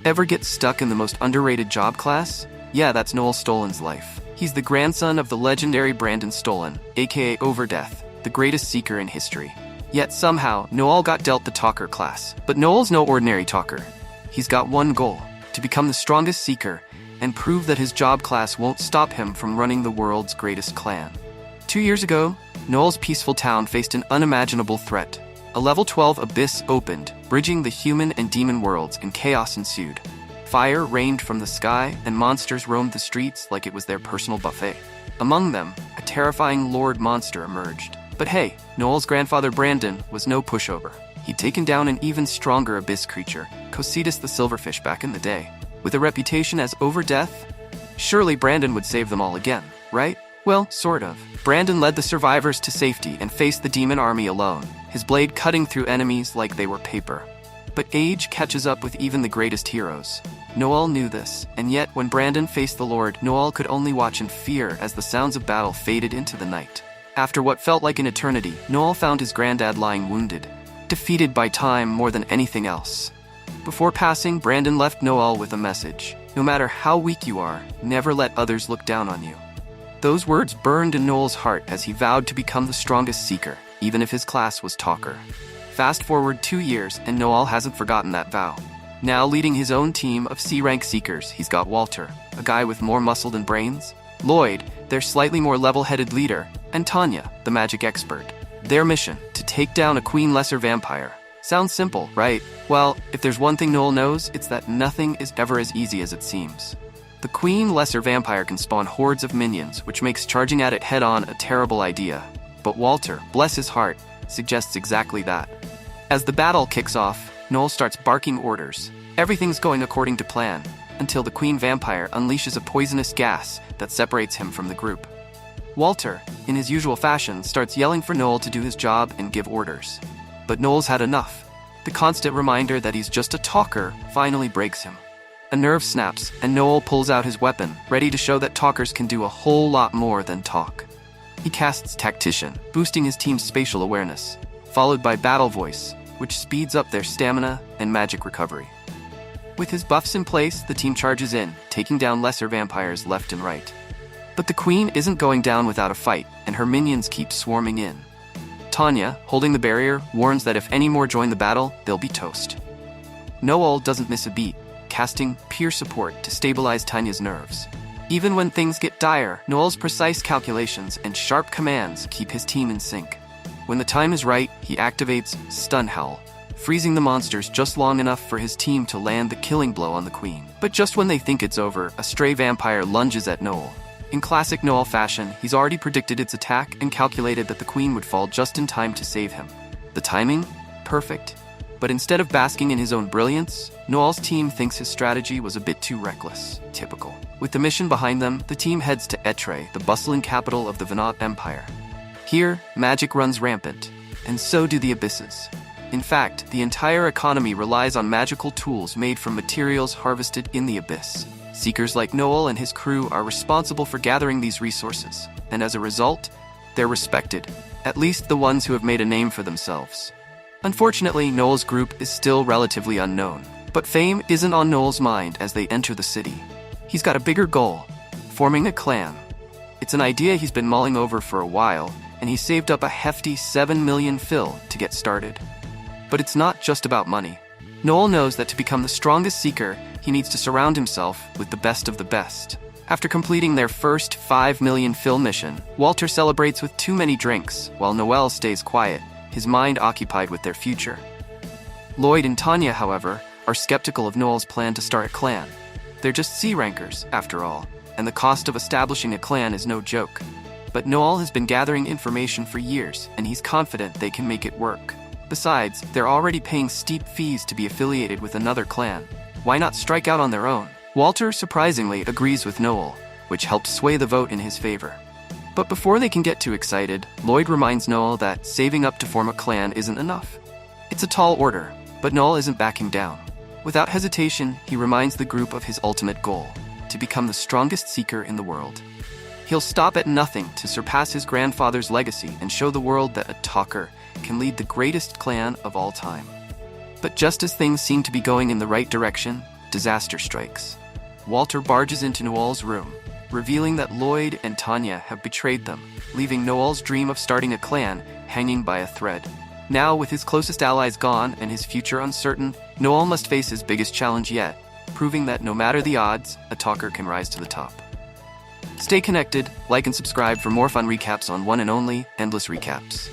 Ever get stuck in the most underrated job class? Yeah, that's Noel Stollen's life. He's the grandson of the legendary Brandon Stollen, aka Overdeath, the greatest seeker in history. Yet somehow, Noel got dealt the talker class. But Noel's no ordinary talker. He's got one goal: to become the strongest seeker and prove that his job class won't stop him from running the world's greatest clan. 2 years ago, Noel's peaceful town faced an unimaginable threat. A level 12 abyss opened, bridging the human and demon worlds, and chaos ensued. Fire rained from the sky, and monsters roamed the streets like it was their personal buffet. Among them, a terrifying Lord monster emerged. But hey, Noel's grandfather Brandon was no pushover. He'd taken down an even stronger abyss creature, Cocytus the Silverfish, back in the day. With a reputation as Overdeath, surely Brandon would save them all again, right? Well, sort of. Brandon led the survivors to safety and faced the demon army alone, his blade cutting through enemies like they were paper. But age catches up with even the greatest heroes. Noel knew this, and yet when Brandon faced the Lord, Noel could only watch in fear as the sounds of battle faded into the night. After what felt like an eternity, Noel found his granddad lying wounded, defeated by time more than anything else. Before passing, Brandon left Noel with a message: no matter how weak you are, never let others look down on you. Those words burned in Noel's heart as he vowed to become the strongest seeker, even if his class was talker. Fast forward 2 years, and Noel hasn't forgotten that vow. Now leading his own team of C-rank seekers, he's got Walter, a guy with more muscle than brains, Lloyd, their slightly more level-headed leader, and Tanya, the magic expert. Their mission: to take down a Queen Lesser Vampire. Sounds simple, right? Well, if there's one thing Noel knows, it's that nothing is ever as easy as it seems. The Queen Lesser Vampire can spawn hordes of minions, which makes charging at it head-on a terrible idea. But Walter, bless his heart, suggests exactly that. As the battle kicks off, Noel starts barking orders. Everything's going according to plan, until the Queen Vampire unleashes a poisonous gas that separates him from the group. Walter, in his usual fashion, starts yelling for Noel to do his job and give orders. But Noel's had enough. The constant reminder that he's just a talker finally breaks him. A nerve snaps, and Noel pulls out his weapon, ready to show that talkers can do a whole lot more than talk. He casts Tactician, boosting his team's spatial awareness, followed by Battle Voice, which speeds up their stamina and magic recovery. With his buffs in place, the team charges in, taking down lesser vampires left and right. But the Queen isn't going down without a fight, and her minions keep swarming in. Tanya, holding the barrier, warns that if any more join the battle, they'll be toast. Noel doesn't miss a beat, casting peer support to stabilize Tanya's nerves. Even when things get dire, Noel's precise calculations and sharp commands keep his team in sync. When the time is right, he activates Stun Howl, freezing the monsters just long enough for his team to land the killing blow on the Queen. But just when they think it's over, a stray vampire lunges at Noel. In classic Noel fashion, he's already predicted its attack and calculated that the Queen would fall just in time to save him. The timing? Perfect. But instead of basking in his own brilliance, Noel's team thinks his strategy was a bit too reckless. Typical. With the mission behind them, the team heads to Etre, the bustling capital of the Venat Empire. Here, magic runs rampant, and so do the abysses. In fact, the entire economy relies on magical tools made from materials harvested in the abyss. Seekers like Noel and his crew are responsible for gathering these resources, and as a result, they're respected, at least the ones who have made a name for themselves. Unfortunately, Noel's group is still relatively unknown, but fame isn't on Noel's mind as they enter the city. He's got a bigger goal: forming a clan. It's an idea he's been mulling over for a while, and he saved up a hefty 7 million fil to get started. But it's not just about money. Noel knows that to become the strongest seeker, he needs to surround himself with the best of the best. After completing their first 5 million fil mission, Walter celebrates with too many drinks, while Noel stays quiet, his mind occupied with their future. Lloyd and Tanya, however, are skeptical of Noel's plan to start a clan. They're just C-rankers, after all, and the cost of establishing a clan is no joke. But Noel has been gathering information for years, and he's confident they can make it work. Besides, they're already paying steep fees to be affiliated with another clan. Why not strike out on their own? Walter, surprisingly, agrees with Noel, which helps sway the vote in his favor. But before they can get too excited, Lloyd reminds Noel that saving up to form a clan isn't enough. It's a tall order, but Noel isn't backing down. Without hesitation, he reminds the group of his ultimate goal: to become the strongest seeker in the world. He'll stop at nothing to surpass his grandfather's legacy and show the world that a talker can lead the greatest clan of all time. But just as things seem to be going in the right direction, disaster strikes. Walter barges into Noel's room, revealing that Lloyd and Tanya have betrayed them, leaving Noel's dream of starting a clan hanging by a thread. Now, with his closest allies gone and his future uncertain, Noel must face his biggest challenge yet, proving that no matter the odds, a talker can rise to the top. Stay connected, like and subscribe for more fun recaps on One and Only Endless Recaps.